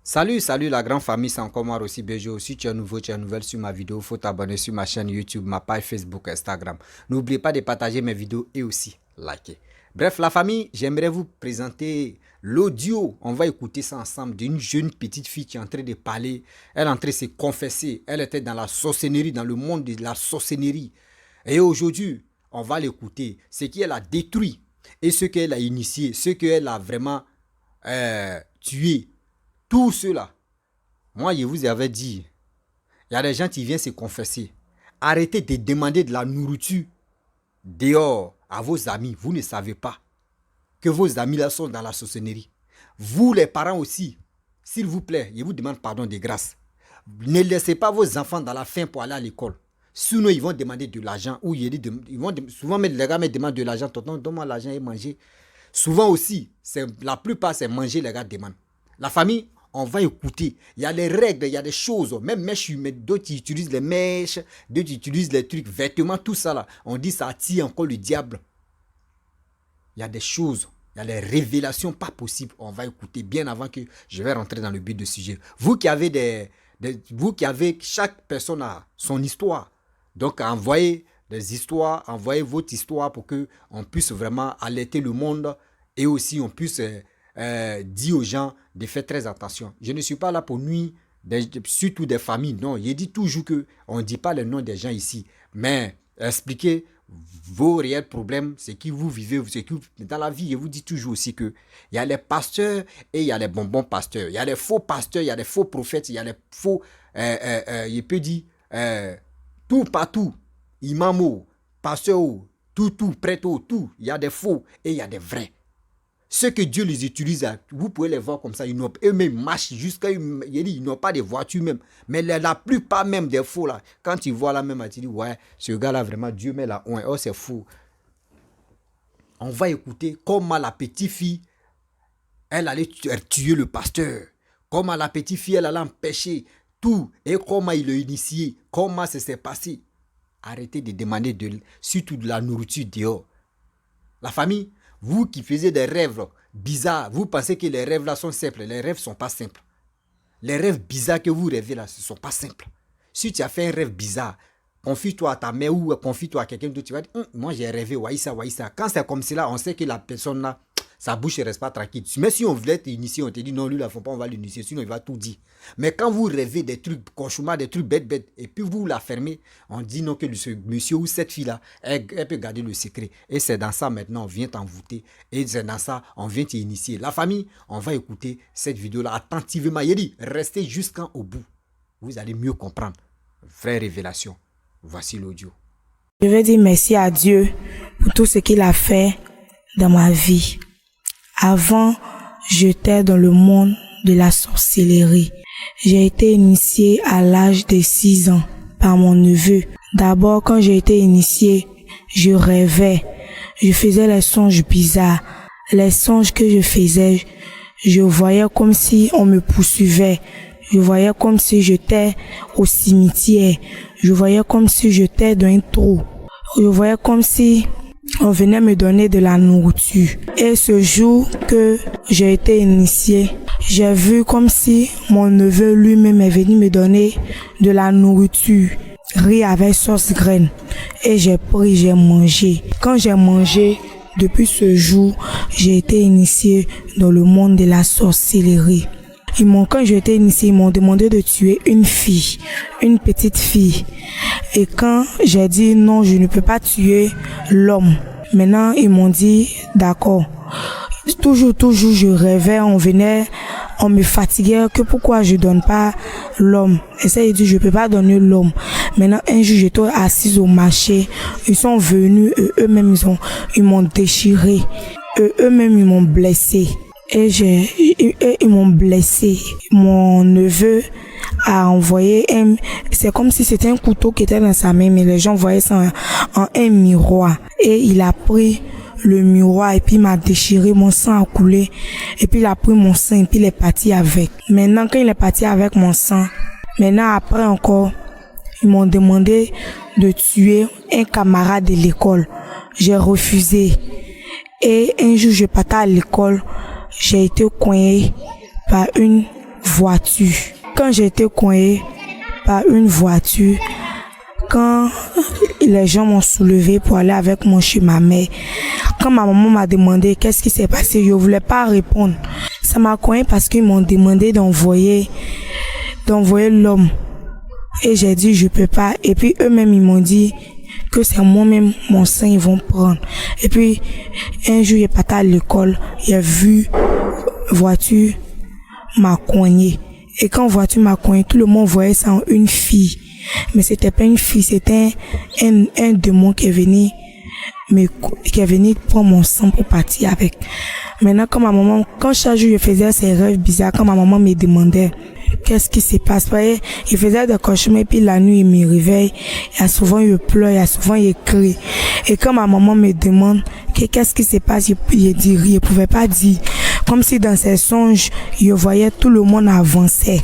Salut la grande famille, c'est encore moi aussi Béjo. Si tu es nouveau, tu es nouvelle sur ma vidéo, faut t'abonner sur ma chaîne YouTube, ma page Facebook, Instagram. N'oubliez pas de partager mes vidéos et aussi liker. Bref, la famille, j'aimerais vous présenter l'audio. On va écouter ça ensemble d'une jeune petite fille qui est en train de parler. Elle est en train de se confesser. Elle était dans la sorcellerie, dans le monde de la sorcellerie. Et aujourd'hui, on va l'écouter. Ce qu'elle a détruit et ce qu'elle a initié, ce qu'elle a vraiment tué. Tout cela, moi je vous avais dit, il y a des gens qui viennent se confesser. Arrêtez de demander de la nourriture dehors à vos amis. Vous ne savez pas que vos amis là sont dans la sorcellerie. Vous les parents aussi, s'il vous plaît, je vous demande pardon de grâce. Ne laissez pas vos enfants dans la faim pour aller à l'école. Sinon, ils vont demander de l'argent. Ou ils vont souvent les gars me demandent de l'argent. Tonton, donne-moi l'argent et manger. Souvent aussi, la plupart, c'est manger, les gars demandent. La famille, on va écouter. Il y a des règles, il y a des choses. Même mèches humaines, d'autres utilisent les mèches, d'autres utilisent les trucs, vêtements, tout ça là. On dit ça attire encore le diable. Il y a des choses, il y a des révélations pas possibles. On va écouter bien avant que je vais rentrer dans le but du sujet. Vous qui avez chaque personne a son histoire. Donc envoyez des histoires, envoyez votre histoire pour que on puisse vraiment alerter le monde et aussi on puisse dire aux gens de faire très attention. Je ne suis pas là pour nuire surtout des familles. Non, je dis toujours que on ne dit pas le nom des gens ici, mais expliquez vos réels problèmes, ce que vous vivez, dans la vie. Je vous dis toujours aussi que il y a les pasteurs et il y a les bonbons pasteurs. Il y a les faux pasteurs, il y a les faux prophètes, il y a les faux, je peux dire, tout partout, imamo, pasteur, tout, prêtre, tout. Il y a des faux et il y a des vrais. Ceux que Dieu les utilise, vous pouvez les voir comme ça, eux-mêmes marchent jusqu'à, ils n'ont pas de voiture même. Mais la plupart même des faux là, quand tu vois là même, tu dis, ouais, ce gars-là vraiment, Dieu met la honte, oh c'est fou. On va écouter comment la petite fille, elle allait tuer le pasteur. Comment la petite fille, elle allait empêcher tout. Et comment il l'a initié, comment ça s'est passé. Arrêtez de demander surtout de la nourriture dehors. La famille, vous qui faisiez des rêves bizarres, vous pensez que les rêves là sont simples. Les rêves ne sont pas simples. Les rêves bizarres que vous rêvez là, ce ne sont pas simples. Si tu as fait un rêve bizarre, confie-toi à ta mère ou confie-toi à quelqu'un d'autre, tu vas dire, moi j'ai rêvé, waïssa. Quand c'est comme cela, on sait que la personne là, sa bouche ne reste pas tranquille. Mais si on voulait t'initier, on te dit non, lui, il ne faut pas, on va l'initier, sinon il va tout dire. Mais quand vous rêvez des trucs cauchemars, des trucs bêtes, et puis vous la fermez, on dit non, que ce monsieur ou cette fille-là, elle peut garder le secret. Et c'est dans ça maintenant, on vient t'envoûter. Et c'est dans ça, on vient t'initier. La famille, on va écouter cette vidéo-là attentivement. Il dit, restez jusqu'au bout. Vous allez mieux comprendre. Vraie révélation. Voici l'audio. Je veux dire merci à Dieu pour tout ce qu'il a fait dans ma vie. Avant, j'étais dans le monde de la sorcellerie. J'ai été initiée à l'âge de 6 ans par mon neveu. D'abord, quand j'ai été initiée, je rêvais. Je faisais les songes bizarres. Les songes que je faisais, je voyais comme si on me poursuivait. Je voyais comme si j'étais au cimetière. Je voyais comme si j'étais dans un trou. Je voyais comme si on venait me donner de la nourriture. Et ce jour que j'ai été initiée, j'ai vu comme si mon neveu lui-même est venu me donner de la nourriture, riz avec sauce graine. Et j'ai pris, j'ai mangé. Quand j'ai mangé, depuis ce jour, j'ai été initiée dans le monde de la sorcellerie. Quand j'ai été initiée, ils m'ont demandé de tuer une fille, une petite fille. Et quand j'ai dit non, je ne peux pas tuer l'homme. Maintenant, ils m'ont dit d'accord. Toujours, je rêvais, on me fatiguait, que pourquoi je donne pas l'homme. Et ça, ils disent, je peux pas donner l'homme. Maintenant, un jour, j'étais assise au marché. Ils sont venus, eux-mêmes, ils m'ont déchiré. Eux-mêmes, ils m'ont blessé. Et ils m'ont blessé. Mon neveu a envoyé c'est comme si c'était un couteau qui était dans sa main, mais les gens voyaient ça en un miroir. Et il a pris le miroir et puis il m'a déchiré, mon sang a coulé. Et puis il a pris mon sang et puis il est parti avec. Maintenant, quand il est parti avec mon sang, maintenant après encore, ils m'ont demandé de tuer un camarade de l'école. J'ai refusé. Et un jour, je partais à l'école. J'ai été coignée par une voiture. Quand j'ai été coincée par une voiture, quand les gens m'ont soulevé pour aller avec moi chez ma mère, quand ma maman m'a demandé qu'est-ce qui s'est passé, je voulais pas répondre. Ça m'a coincé parce qu'ils m'ont demandé d'envoyer l'homme. Et j'ai dit je peux pas. Et puis eux-mêmes ils m'ont dit que c'est moi-même mon sein ils vont prendre. Et puis un jour j'ai parti à l'école, j'ai vu voiture m'a cogné. Et quand voiture m'a cogné, tout le monde voyait ça en une fille. Mais c'était pas une fille, c'était un démon qui est venu prendre mon sang pour partir avec. Maintenant, quand chaque jour je faisais ces rêves bizarres, quand ma maman me demandait qu'est-ce qui se passe, il faisait des cauchemars et puis la nuit il me réveille, il y a souvent il pleure, il y a souvent il crie. Et quand ma maman me demande qu'est-ce qui se passe, je dis rien, je pouvais pas dire. Comme si dans ses songes, je voyais tout le monde avancer.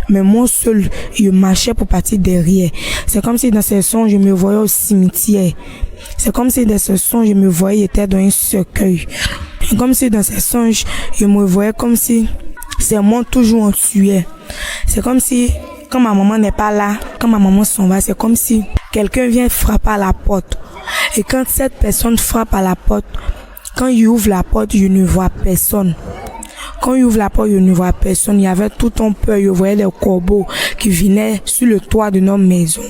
Mais moi seul, je marchais pour partir derrière. C'est comme si dans ses songes, je me voyais au cimetière. C'est comme si dans ses songes, je me voyais j'étais dans un cercueil. Comme si dans ses songes, je me voyais comme si c'est moi toujours en tuait. C'est comme si, quand ma maman n'est pas là, quand ma maman s'en va, c'est comme si quelqu'un vient frapper à la porte. Et quand cette personne frappe à la porte, quand il ouvre la porte, je ne vois personne. Quand il ouvre la porte, je ne vois personne. Il y avait tout un peur. Je voyais des corbeaux qui venaient sur le toit de notre maison.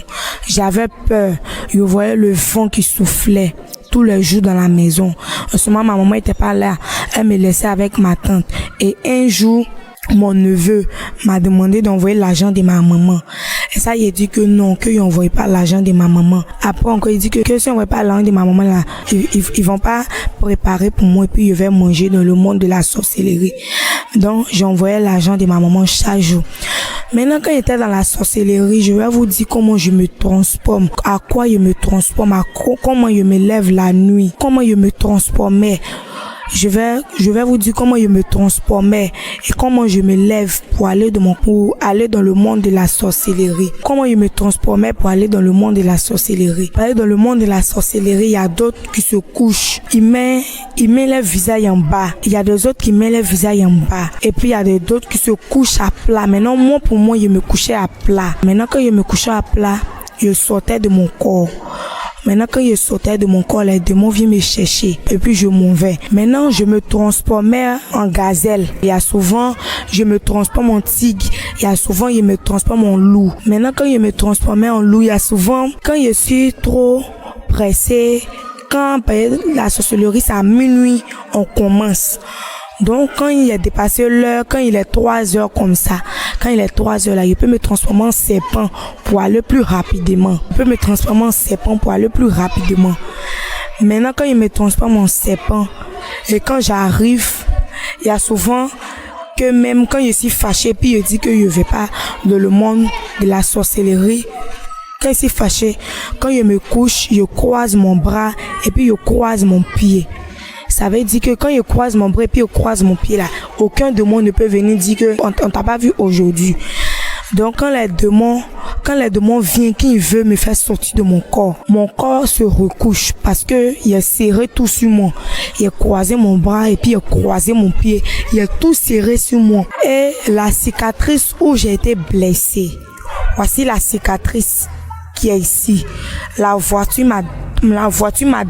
J'avais peur. Je voyais le vent qui soufflait tous les jours dans la maison. En ce moment, ma maman n'était pas là. Elle me laissait avec ma tante. Et un jour, mon neveu m'a demandé d'envoyer l'argent de ma maman. Et ça, il a dit que non, qu'il n'envoie pas l'argent de ma maman. Après encore, il dit que si on n'envoie pas l'argent de ma maman, là, ils vont pas préparer pour moi et puis je vais manger dans le monde de la sorcellerie. Donc, j'envoyais l'argent de ma maman chaque jour. Maintenant, quand j'étais dans la sorcellerie, je vais vous dire comment je me transforme, à quoi je me transforme, comment je me lève la nuit, comment je me transformais. Je vais vous dire comment je me transformais et comment je me lève pour aller dans le monde de la sorcellerie. Comment je me transformais pour aller dans le monde de la sorcellerie. Pour aller dans le monde de la sorcellerie, il y a d'autres qui se couchent. Ils mettent leur visage en bas. Il y a des autres qui mettent leur visage en bas. Et puis il y a d'autres qui se couchent à plat. Maintenant, pour moi, je me couchais à plat. Maintenant, quand je me couchais à plat, je sortais de mon corps. Maintenant, quand je sortais de mon corps, les démons viennent me chercher. Et puis, je m'en vais. Maintenant, je me transformais en gazelle. Il y a souvent, je me transforme en tigre. Il y a souvent, je me transforme en loup. Maintenant, quand je me transformais en loup, il y a souvent, quand je suis trop pressée, quand la sorcellerie, c'est à minuit, on commence. Donc, quand il est dépassé l'heure, quand il est 3 heures comme ça, quand il est 3 heures là, je peux me transformer en serpent pour aller plus rapidement. Je peux me transformer en serpent pour aller plus rapidement. Maintenant, quand il me transforme en serpent, et quand j'arrive, il y a souvent que même quand je suis fâchée, puis je dis que je vais pas dans le monde de la sorcellerie, quand je suis fâchée, quand je me couche, je croise mon bras et puis je croise mon pied. Ça veut dire que quand je croise mon bras et puis je croise mon pied là, aucun démon ne peut venir dire que on t'a pas vu aujourd'hui. Donc quand les démons viennent, qu'ils veulent me faire sortir de mon corps se recouche parce que il a serré tout sur moi. Il a croisé mon bras et puis il a croisé mon pied. Il a tout serré sur moi. Et la cicatrice où j'ai été blessée, voici la cicatrice qui est ici. La voiture m'a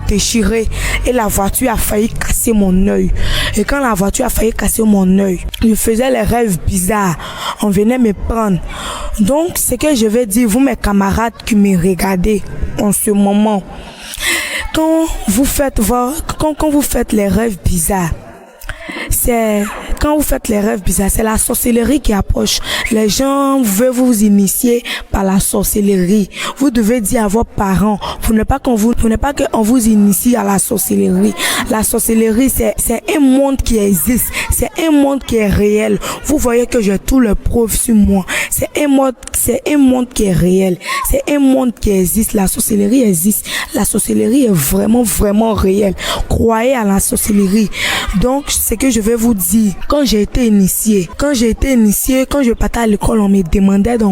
déchiré et la voiture a failli casser mon œil. Et quand la voiture a failli casser mon œil, je faisais les rêves bizarres. On venait me prendre. Donc, ce que je vais dire, vous mes camarades qui me regardez en ce moment, quand vous faites les rêves bizarres, c'est la sorcellerie qui approche. Les gens veulent vous initier par la sorcellerie. Vous devez dire à vos parents, pour ne pas qu'on vous initie à la sorcellerie. La sorcellerie, c'est un monde qui existe. C'est un monde qui est réel. Vous voyez que j'ai tout le preuve sur moi. C'est un monde qui est réel. C'est un monde qui existe. La sorcellerie existe. La sorcellerie est vraiment, vraiment réelle. Croyez à la sorcellerie. Donc, ce que je vais vous dire, quand j'ai été initié, quand je partais à l'école, on me demandait de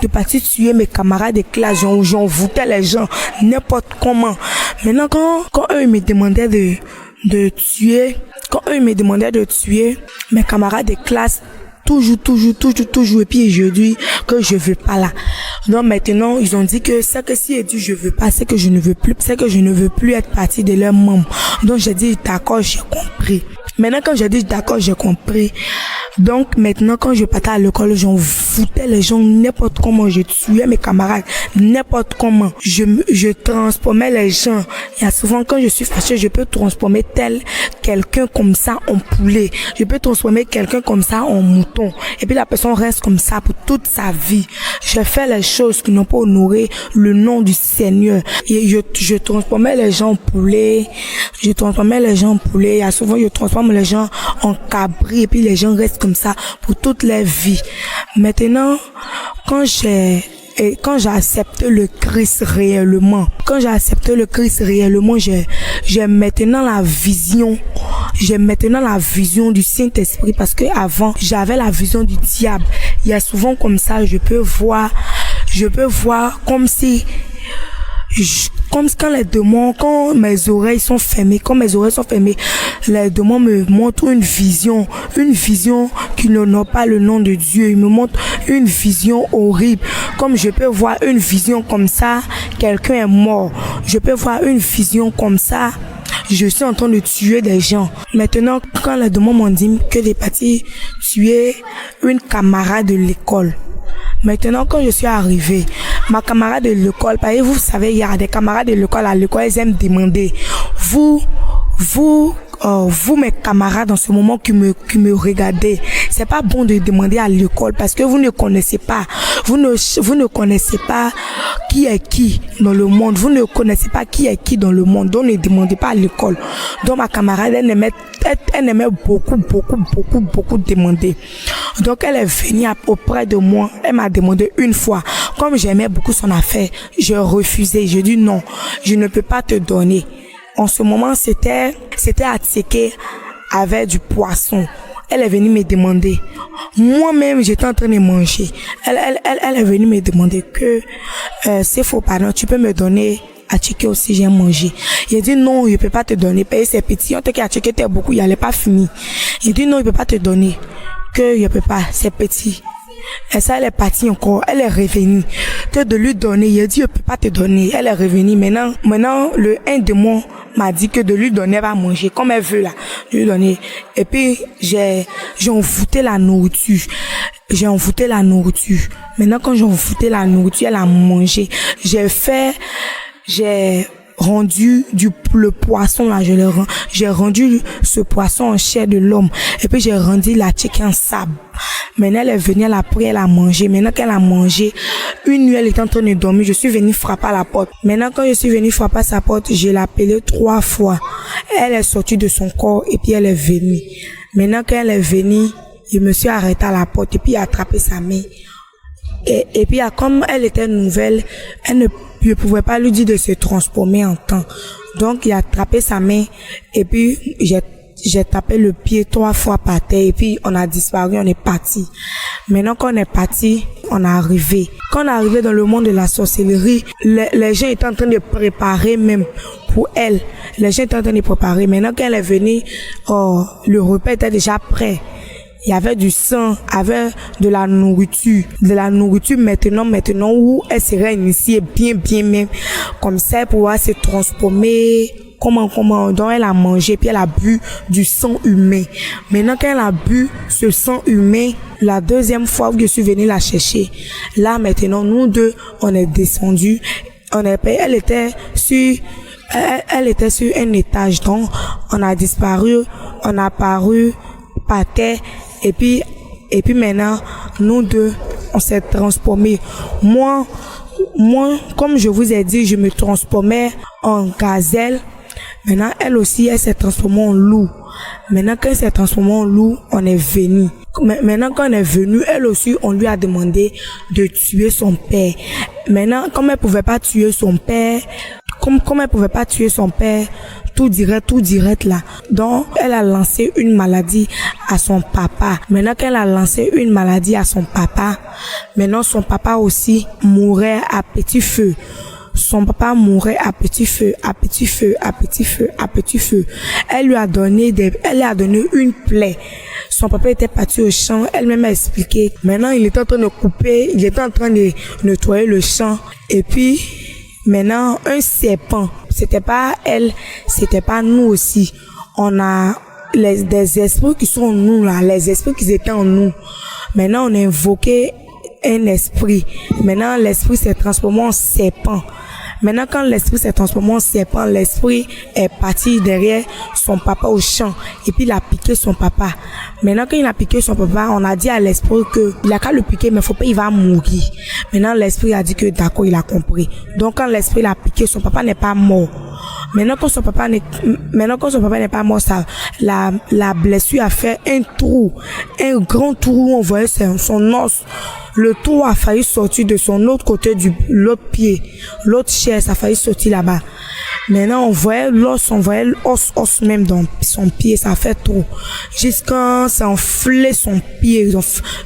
partir tuer mes camarades de classe, j'envoûtais les gens, n'importe comment. Maintenant, quand eux, ils me demandaient de tuer mes camarades de classe, toujours. Et puis je dis que je veux pas là. Donc maintenant, ils ont dit que c'est que si elle dit je veux pas, c'est que je ne veux plus être partie de leurs membres. Donc j'ai dit d'accord, j'ai compris. Maintenant quand j'ai dit d'accord, j'ai compris. Donc maintenant quand je partais à l'école, j'en foutais les gens n'importe comment, je tuais mes camarades n'importe comment. Je transformais les gens. Il y a souvent quand je suis fâchée, je peux transformer quelqu'un comme ça en poulet. Je peux transformer quelqu'un comme ça en mouton. Et puis la personne reste comme ça pour toute sa vie. Je fais les choses qui n'ont pas honoré le nom du Seigneur. Et je transformais les gens en poulet. Il y a souvent je transforme les gens en cabri et puis les gens restent comme ça pour toute leur vie. Maintenant, quand j'ai accepté le Christ réellement, j'ai maintenant la vision du Saint-Esprit, parce que avant j'avais la vision du diable. Il y a souvent comme ça, je peux voir comme si quand mes oreilles sont fermées, les démons me montrent une vision qui n'honore pas le nom de Dieu. Ils me montrent une vision horrible. Comme je peux voir une vision comme ça, quelqu'un est mort. Je peux voir une vision comme ça, je suis en train de tuer des gens. Maintenant, quand les démons m'ont dit que j'ai parti tuer une camarade de l'école. Maintenant, quand je suis arrivée, ma camarade de l'école, parce que vous savez, il y a des camarades de l'école, à l'école, ils aiment demander. Vous, mes camarades, en ce moment, qui me regardez, c'est pas bon de demander à l'école, parce que vous ne connaissez pas qui est qui dans le monde. Donc ne demandez pas à l'école. Donc ma camarade, elle aimait beaucoup demander. Donc elle est venue auprès de moi. Elle m'a demandé une fois. Comme j'aimais beaucoup son affaire, je refusais. Je dis non, je ne peux pas te donner. En ce moment, c'était attiqué avec du poisson. Elle est venue me demander. Moi-même, j'étais en train de manger. Elle est venue me demander que c'est faux, pardon, tu peux me donner à checker aussi, j'ai mangé. Il a dit non, je peux pas te donner. Parce que c'est petit. On t'a qu'à checker, t'es beaucoup, il allait pas finir. Il dit non, je peux pas te donner. Que je peux pas, c'est petit. Et ça, elle est partie encore. Elle est revenue. Que de lui donner. Il a dit, je peux pas te donner. Elle est revenue. Maintenant, un démon m'a dit que de lui donner, elle va manger. Comme elle veut, là. De lui donner. Et puis, j'ai envoûté la nourriture. Maintenant, quand j'ai envoûté la nourriture, elle a mangé. J'ai rendu le poisson là, j'ai rendu ce poisson en chair de l'homme, et puis j'ai rendu la chicken en sable. Maintenant elle est venue, elle a pris, elle a mangé. Maintenant qu'elle a mangé, une nuit elle était en train de dormir, je suis venue frapper à la porte. Maintenant quand je suis venue frapper à sa porte, je l'ai appelée 3 fois. Elle est sortie de son corps et puis elle est venue. Maintenant quand elle est venue, je me suis arrêtée à la porte et puis j'ai attrapé sa main. Et puis comme elle était nouvelle, je pouvais pas lui dire de se transformer en temps. Donc, il a attrapé sa main et puis j'ai tapé le pied 3 fois par terre et puis on a disparu, on est parti. Maintenant qu'on est parti, on est arrivé. Quand on est arrivé dans le monde de la sorcellerie, les gens étaient en train de préparer même pour elle. Les gens étaient en train de préparer. Maintenant qu'elle est venue, le repas était déjà prêt. Il y avait du sang, avec de la nourriture maintenant où elle serait initiée bien même, comme ça, pour pouvoir se transformer, comment, donc elle a mangé, puis elle a bu du sang humain. Maintenant qu'elle a bu ce sang humain, la deuxième fois où je suis venue la chercher, là maintenant, nous deux, on est descendus, elle était sur un étage, donc on a disparu, on a apparu par terre. Et puis maintenant, nous deux, on s'est transformés. Moi, comme je vous ai dit, je me transformais en gazelle. Maintenant, elle aussi, elle s'est transformée en loup. Maintenant, quand elle s'est transformée en loup, on est venu. Maintenant, quand on est venu, elle aussi, on lui a demandé de tuer son père. Maintenant, comme elle pouvait pas tuer son père, tout direct là. Donc, elle a lancé une maladie à son papa. Maintenant qu'elle a lancé une maladie à son papa, maintenant son papa aussi mourait à petit feu. son papa mourait à petit feu, à petit feu, à petit feu, à petit feu. Elle lui a donné une plaie. Son papa était parti au champ, elle-même a expliqué. Maintenant, il était en train de couper, il était en train de nettoyer le champ. Et puis, maintenant, un serpent, c'était pas elle, c'était pas nous aussi. On a des esprits qui sont en nous là, les esprits qui étaient en nous. Maintenant, on a invoqué un esprit. Maintenant, l'esprit s'est transformé en serpent. Maintenant, quand l'esprit s'est transformé en serpent, l'esprit est parti derrière son papa au champ. Et puis, il a piqué son papa. Maintenant, quand il a piqué son papa, on a dit à l'esprit que il a qu'à le piquer, mais faut pas, il va mourir. Maintenant, l'esprit a dit que d'accord, il a compris. Donc, quand l'esprit l'a piqué, son papa n'est pas mort. Maintenant, quand son papa n'est pas mort, ça, la blessure a fait un trou, un grand trou où on voyait son os. Le trou a failli sortir de son autre côté l'autre pied, l'autre chair, ça a failli sortir là-bas. Maintenant, on voyait l'os, os même dans son pied, ça a fait trop. Jusqu'à ça enflait son pied,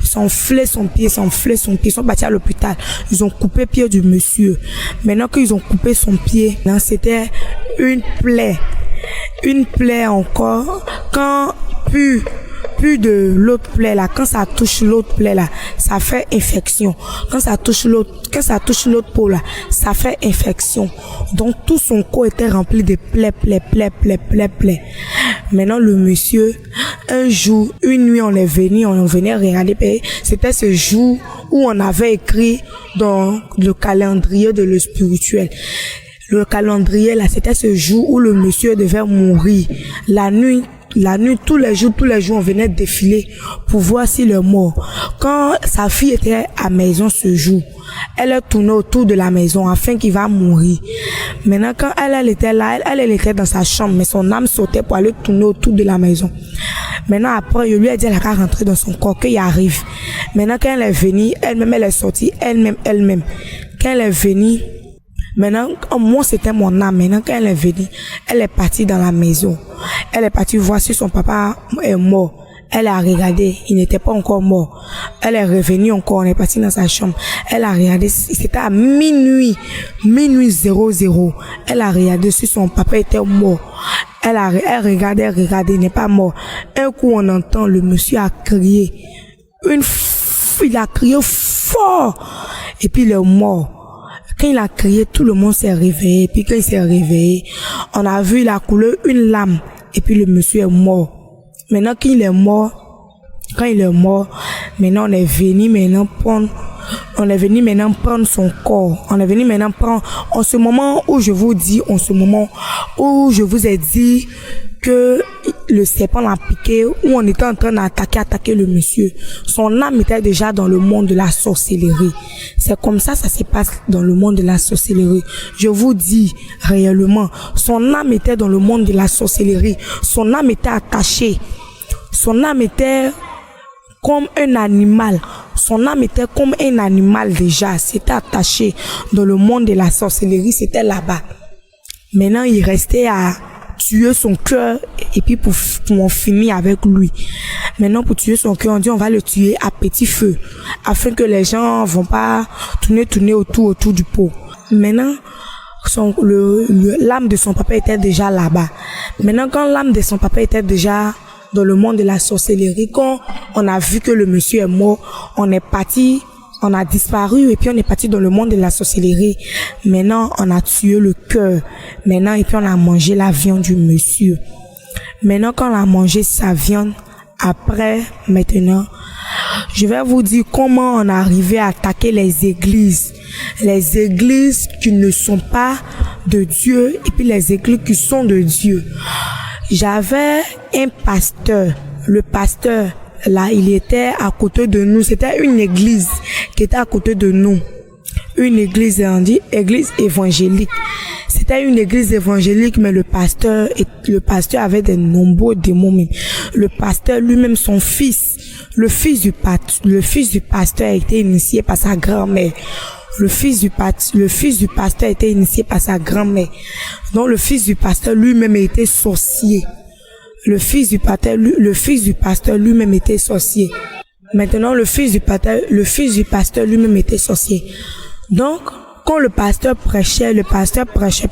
ça enflait son pied, ils sont partis à l'hôpital. Ils ont coupé le pied du monsieur. Maintenant qu'ils ont coupé son pied, c'était une plaie encore. Quand plus de l'autre plaie là, quand ça touche l'autre plaie là, ça fait infection. Quand ça touche l'autre peau là, ça fait infection. Donc tout son corps était rempli de plaies. Maintenant le monsieur, un jour, une nuit, on venait regarder. C'était ce jour où on avait écrit dans le calendrier de le spirituel. Le calendrier là, c'était ce jour où le monsieur devait mourir. La nuit, tous les jours, on venait défiler pour voir s'il est mort. Quand sa fille était à maison ce jour, elle est tournée autour de la maison afin qu'il va mourir. Maintenant, quand elle était là, elle était dans sa chambre, mais son âme sautait pour aller tourner autour de la maison. Maintenant, après, je lui ai dit, elle a qu'à rentrer dans son corps, qu'il arrive. Maintenant, quand elle est venue, elle-même, elle est sortie, elle-même. Quand elle est venue, maintenant, moi, c'était mon âme. Maintenant, quand elle est venue, elle est partie dans la maison. Elle est partie voir si son papa est mort. Elle a regardé, il n'était pas encore mort. Elle est revenue encore, on est parti dans sa chambre. Elle a regardé, c'était à minuit 00. Elle a regardé si son papa était mort. Elle regardait, il n'est pas mort. Un coup, on entend le monsieur a crié. Il a crié fort. Et puis il est mort. Quand il a crié, tout le monde s'est réveillé. Et puis quand il s'est réveillé, on a vu il a coulé une lame. Et puis le monsieur est mort. Maintenant quand il est mort, maintenant on est venu maintenant prendre son corps. On est venu maintenant prendre, en ce moment où je vous ai dit que le serpent l'a piqué, où on était en train d'attaquer le monsieur. Son âme était déjà dans le monde de la sorcellerie. C'est comme ça se passe dans le monde de la sorcellerie. Je vous dis réellement, son âme était dans le monde de la sorcellerie. Son âme était attachée. Son âme était comme un animal. Son âme était comme un animal déjà. C'était attaché dans le monde de la sorcellerie. C'était là-bas. Maintenant, il restait à tuer son cœur et puis pour en finir avec lui. Maintenant, pour tuer son cœur, on dit on va le tuer à petit feu afin que les gens vont pas tourner autour du pot. Maintenant, l'âme de son papa était déjà là-bas. Maintenant, quand l'âme de son papa était déjà dans le monde de la sorcellerie, quand on a vu que le monsieur est mort, on est parti, on a disparu et puis on est parti dans le monde de la sorcellerie. Maintenant, on a tué le cœur. Maintenant, et puis on a mangé la viande du monsieur. Maintenant, quand on a mangé sa viande, après, maintenant, je vais vous dire comment on est arrivé à attaquer les églises. Les églises qui ne sont pas de Dieu et puis les églises qui sont de Dieu. J'avais un pasteur. Le pasteur, là, il était à côté de nous. C'était une église qui était à côté de nous. Une église, on dit église évangélique. C'était une église évangélique, mais le pasteur avait de nombreux démons. Le pasteur lui-même, son fils, le fils du pasteur a été initié par sa grand-mère. Le fils du pasteur a été initié par sa grand-mère. Donc le fils du pasteur lui-même était sorcier. Le fils du pasteur lui-même était sorcier. Maintenant le fils du pasteur lui-même était sorcier. Donc quand le pasteur prêchait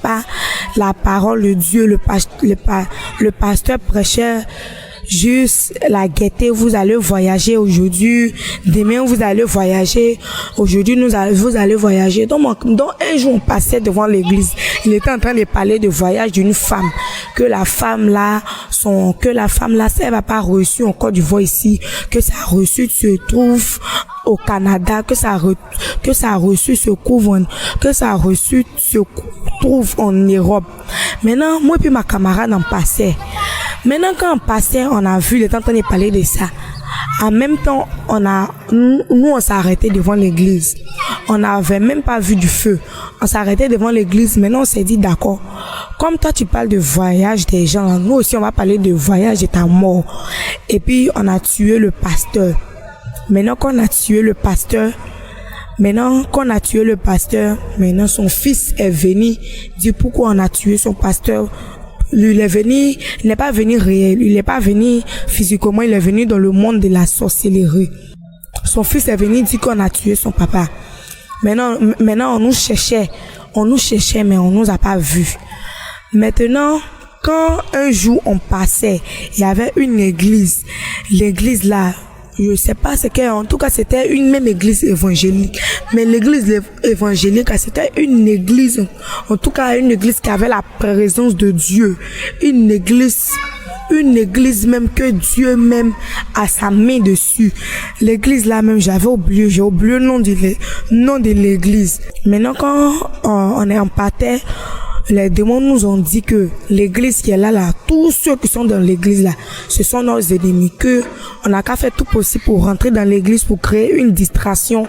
pas la parole de Dieu, le pasteur prêchait juste la gaieté. Vous allez voyager aujourd'hui, demain vous allez voyager, aujourd'hui vous allez voyager. Donc un jour on passait devant l'église, il était en train de parler de voyage d'une femme, que la femme là elle va pas reçu encore du vol ici, que sa reçu se trouve au Canada, que sa reçu se trouve en Europe. Maintenant moi puis ma camarade en passait. Maintenant, quand on passait, on a vu, il était en train de parler de ça. En même temps, on s'est arrêté devant l'église. On n'avait même pas vu du feu. On s'est arrêté devant l'église. Maintenant, on s'est dit, d'accord. Comme toi, tu parles de voyage des gens, nous aussi, on va parler de voyage de ta mort. Et puis, on a tué le pasteur. Maintenant qu'on a tué le pasteur, maintenant son fils est venu dire pourquoi on a tué son pasteur. Il n'est pas venu réel, il n'est pas venu physiquement, il est venu dans le monde de la sorcellerie. Son fils est venu dire qu'on a tué son papa. Maintenant on nous cherchait, mais on nous a pas vus. Maintenant, quand un jour on passait, il y avait une église. L'église là, je sais pas ce qu'est, en tout cas c'était une même église évangélique. Mais l'église évangélique, c'était une église, en tout cas une église qui avait la présence de Dieu. Une église même que Dieu même a sa main dessus. L'église là même, j'ai oublié le nom de l'église. Maintenant quand on est en parterre, les démons nous ont dit que l'église qui est là, tous ceux qui sont dans l'église là, ce sont nos ennemis, que on a qu'à faire tout possible pour rentrer dans l'église, pour créer une distraction,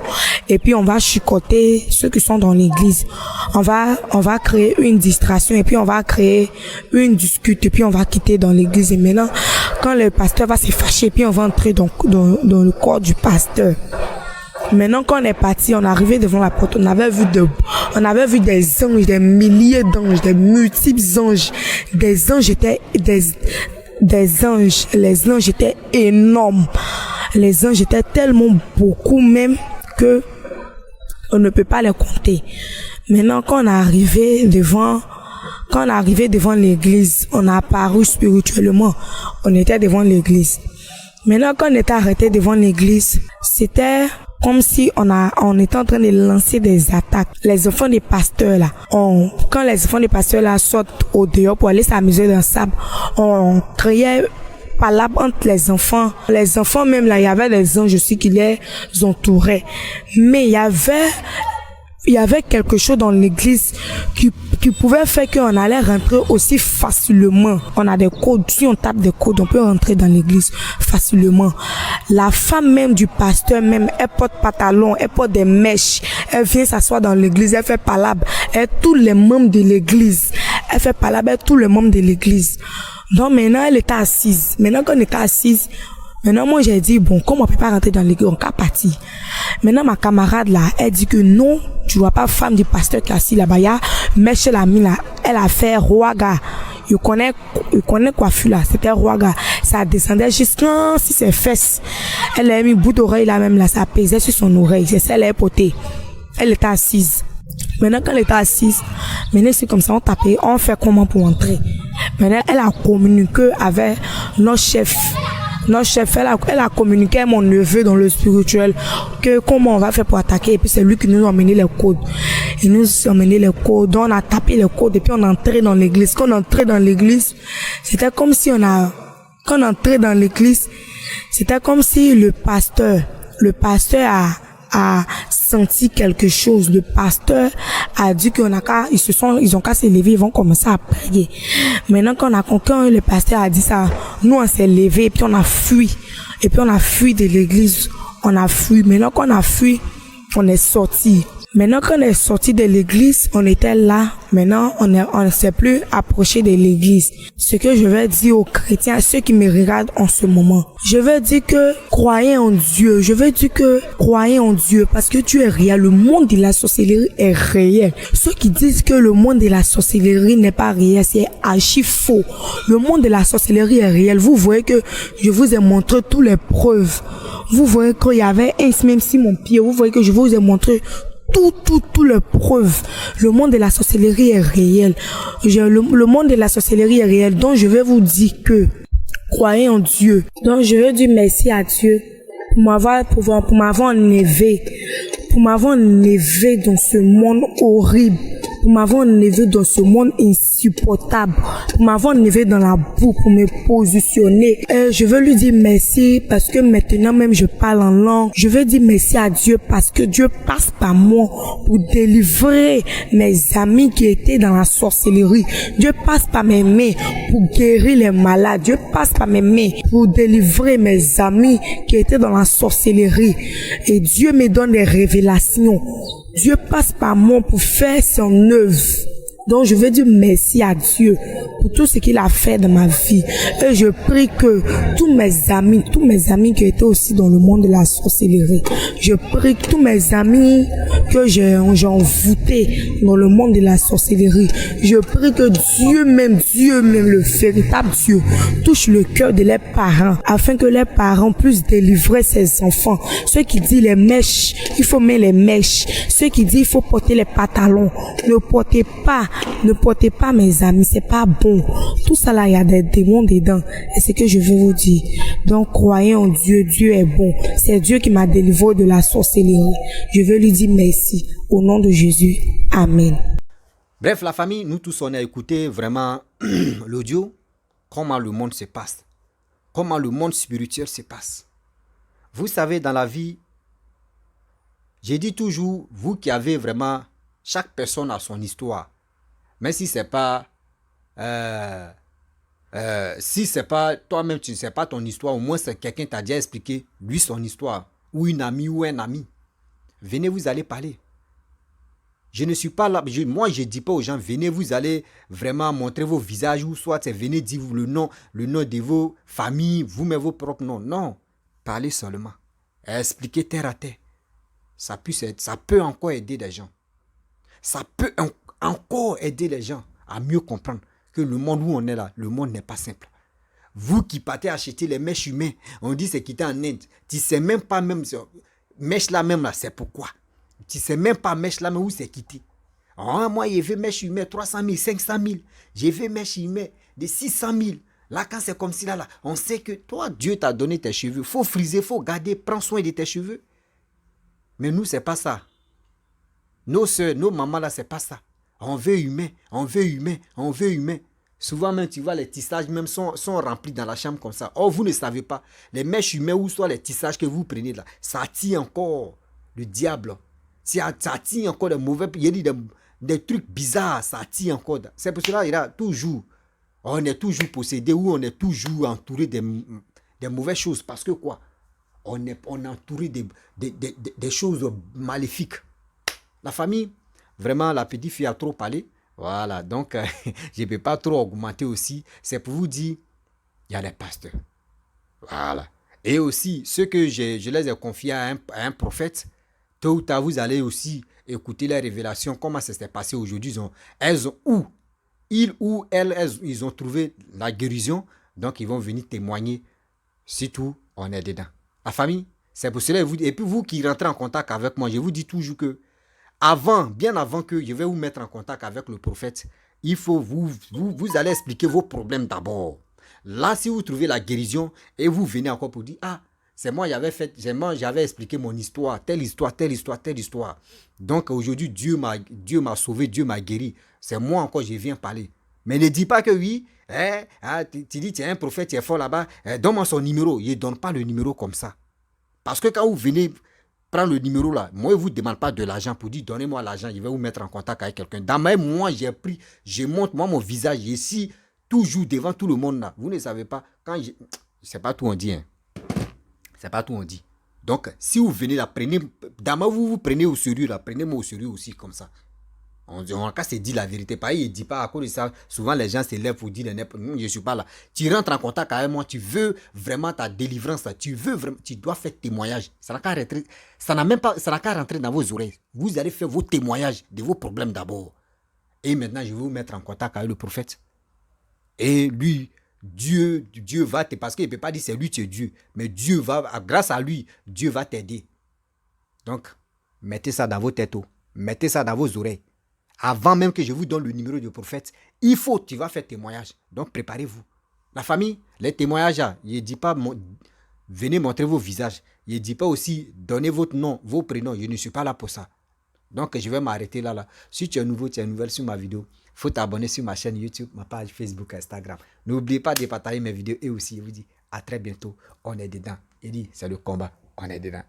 et puis on va chicoter ceux qui sont dans l'église. On va créer une distraction, et puis on va créer une dispute, et puis on va quitter dans l'église. Et maintenant, quand le pasteur va se fâcher, puis on va entrer dans le corps du pasteur. Maintenant, quand on est parti, on est arrivé devant la porte, on avait vu des anges, des milliers d'anges, des multiples anges. Les anges étaient énormes. Les anges étaient tellement beaucoup même que on ne peut pas les compter. Maintenant, quand on est arrivé devant l'église, on a apparu spirituellement. On était devant l'église. Maintenant, quand on était arrêté devant l'église, c'était comme si on était en train de lancer des attaques. Les enfants des pasteurs là, quand les enfants des pasteurs là sortent au dehors pour aller s'amuser dans le sable, on criait palabre entre les enfants. Les enfants même là, il y avait des anges aussi qui les entouraient. Mais il y avait quelque chose dans l'église qui pouvait faire qu'on allait rentrer aussi facilement. On a des codes, si on tape des codes, on peut rentrer dans l'église facilement. La femme même du pasteur même, elle porte pantalon, elle porte des mèches, elle vient s'asseoir dans l'église, elle fait palabre, elle tous les membres de l'église. Elle fait palabre, elle tous les membres de l'église. Donc maintenant, elle était assise. Maintenant qu'on était assise, maintenant, moi, j'ai dit, bon, comme on peut pas rentrer dans l'église, on peut partir. Maintenant, ma camarade, là, elle dit que non, tu vois pas femme du pasteur qui est assis là-bas. Il y a Mèche Lami, là, elle a fait Rouaga. Il connaît coiffure, là, c'était Rouaga. Ça descendait jusqu'à si ses fesses. Elle a mis bout d'oreille, là, même, là, ça pesait sur son oreille. C'est ça, elle est potée. Elle était assise. Maintenant, quand elle était assise, maintenant, c'est comme ça, on tapait, on fait comment pour entrer. Maintenant, elle a communiqué avec notre chef. Notre chef, elle a communiqué à mon neveu dans le spirituel que comment on va faire pour attaquer. Et puis c'est lui qui nous a emmené les codes. Il nous a emmené les codes. On a tapé les codes et puis on est entré dans l'église. Quand on est entré dans l'église, c'était comme si quand on est entré dans l'église, c'était comme si le pasteur a senti quelque chose. Le pasteur a dit ils ont qu'à se lever, ils vont commencer à prier. Maintenant, quand le pasteur a dit ça, nous on s'est levé et puis on a fui. Et puis on a fui de l'église. On a fui. Maintenant, quand on a fui, on est sorti. Maintenant, quand on est sorti de l'église, on était là. Maintenant, on ne s'est plus approché de l'église. Ce que je vais dire aux chrétiens, à ceux qui me regardent en ce moment, je veux dire que croyez en Dieu. Je veux dire que croyez en Dieu parce que Dieu est réel. Le monde de la sorcellerie est réel. Ceux qui disent que le monde de la sorcellerie n'est pas réel, c'est archi faux. Le monde de la sorcellerie est réel. Vous voyez que je vous ai montré toutes les preuves. Vous voyez qu'il y avait même si mon pied, vous voyez que je vous ai montré toutes les preuves. Le monde de la sorcellerie est réel. Le monde de la sorcellerie est réel. Donc je vais vous dire que croyez en Dieu. Donc je veux dire merci à Dieu pour m'avoir enlevé dans ce monde horrible, pour m'avoir enlevé dans ce monde insupportable, pour m'avoir enlevé dans la boue, pour me positionner. Et je veux lui dire merci parce que maintenant même je parle en langue. Je veux dire merci à Dieu parce que Dieu passe par moi pour délivrer mes amis qui étaient dans la sorcellerie. Dieu passe par mes mains pour guérir les malades. Dieu passe par mes mains pour délivrer mes amis qui étaient dans la sorcellerie. Et Dieu me donne des révélations. Dieu passe par moi pour faire son œuvre. Donc je veux dire merci à Dieu pour tout ce qu'il a fait dans ma vie. Et je prie que tous mes amis qui étaient aussi dans le monde de la sorcellerie, je prie que tous mes amis que j'ai envoûtés dans le monde de la sorcellerie, je prie que Dieu même, le véritable Dieu, touche le cœur de leurs parents, afin que les parents puissent délivrer ses enfants. Ceux qui disent les mèches, il faut mettre les mèches. Ceux qui disent il faut porter les pantalons, ne portez pas mes amis, c'est pas bon. Tout ça là, il y a des démons dedans. Et c'est ce que je veux vous dire. Donc croyez en Dieu, Dieu est bon. C'est Dieu qui m'a délivré de la sorcellerie. Je veux lui dire merci. Au nom de Jésus. Amen. Bref, la famille, nous tous on a écouté vraiment l'audio, comment le monde se passe, comment le monde spirituel se passe. Vous savez, dans la vie, j'ai dit toujours, vous qui avez vraiment, chaque personne a son histoire. Mais si c'est pas toi-même, tu ne sais pas ton histoire, au moins c'est quelqu'un t'a déjà expliqué lui son histoire, ou une amie ou un ami. Venez, vous allez parler. Je ne suis pas là, moi je ne dis pas aux gens, venez, vous allez vraiment montrer vos visages, ou soit venez dire le nom de vos familles, vous mettez vos propres noms. Non, parlez seulement. Expliquez terre à terre. Ça peut encore aider des gens. Ça peut encore aider les gens à mieux comprendre que le monde où on est là, le monde n'est pas simple. Vous qui partez acheter les mèches humaines, on dit c'est quitté en Inde. Tu ne sais même pas même, mèche là même là, c'est pourquoi. Tu ne sais même pas mèche là même où c'est quitté. Oh, moi, j'ai fait mèche humaine 300 000, 500 000. J'ai fait mèche humaine de 600 000. Là, quand c'est comme si là, on sait que toi, Dieu t'a donné tes cheveux. Il faut friser, il faut garder, prends soin de tes cheveux. Mais nous, c'est pas ça. Nos soeurs, nos mamans là, c'est pas ça. On veut humain, on veut humain, on veut humain. Souvent même, tu vois, les tissages même sont remplis dans la chambre comme ça. Or, vous ne savez pas. Les mèches humaines ou soit les tissages que vous prenez là, ça attire encore le diable. Ça attire encore des mauvais... Il y a des trucs bizarres, ça attire encore. C'est pour cela on est toujours possédé ou on est toujours entouré des mauvaises choses. Parce que quoi? On est entouré des choses maléfiques. La famille, vraiment, la petite fille a trop parlé. Voilà, donc je ne peux pas trop augmenter aussi. C'est pour vous dire, il y a les pasteurs. Voilà. Et aussi, ceux que je les ai confiés à un prophète, tôt ou tard, vous allez aussi écouter les révélations, comment ça s'est passé aujourd'hui. Ils ont trouvé la guérison, donc ils vont venir témoigner. Surtout, on est dedans. La famille, c'est pour cela. Et puis vous qui rentrez en contact avec moi, je vous dis toujours que bien avant que je vais vous mettre en contact avec le prophète, il faut vous allez expliquer vos problèmes d'abord. Là, si vous trouvez la guérison et vous venez encore pour dire, c'est moi, j'avais expliqué mon histoire, telle histoire, telle histoire, telle histoire. Donc aujourd'hui, Dieu m'a sauvé, Dieu m'a guéri. C'est moi encore, je viens parler. Mais ne dis pas que oui, tu dis, tu es un prophète, tu es fort là-bas, donne-moi son numéro. Il ne donne pas le numéro comme ça. Parce que quand vous venez prendre le numéro là, moi, je ne vous demande pas de l'argent pour dire, donnez-moi l'argent, je vais vous mettre en contact avec quelqu'un. Dans moi, je montre mon visage ici, toujours devant tout le monde là. Vous ne savez pas, c'est pas tout on dit, hein. C'est pas tout on dit. Donc, si vous venez là, vous prenez au sérieux là, prenez-moi au sérieux aussi comme ça. On se dit la vérité. Pareil, il ne dit pas à cause de ça. Souvent, les gens se lèvent pour dire je ne suis pas là. Tu rentres en contact avec moi, tu veux vraiment ta délivrance, tu dois faire témoignage. Ça n'a qu'à rentrer dans vos oreilles. Vous allez faire vos témoignages de vos problèmes d'abord. Et maintenant, je vais vous mettre en contact avec le prophète. Et lui, Dieu va t'aider. Parce qu'il ne peut pas dire c'est lui, tu es Dieu. Mais grâce à lui, Dieu va t'aider. Donc, mettez ça dans vos têtes. Mettez ça dans vos oreilles. Avant même que je vous donne le numéro du prophète, tu vas faire témoignage. Donc préparez-vous. La famille, les témoignages, je ne dis pas venez montrer vos visages. Je ne dis pas aussi donnez votre nom, vos prénoms. Je ne suis pas là pour ça. Donc je vais m'arrêter là. Si tu es nouveau, tu es nouvelle sur ma vidéo, il faut t'abonner sur ma chaîne YouTube, ma page Facebook, Instagram. N'oubliez pas de partager mes vidéos et aussi je vous dis à très bientôt. On est dedans. Il dit c'est le combat. On est dedans.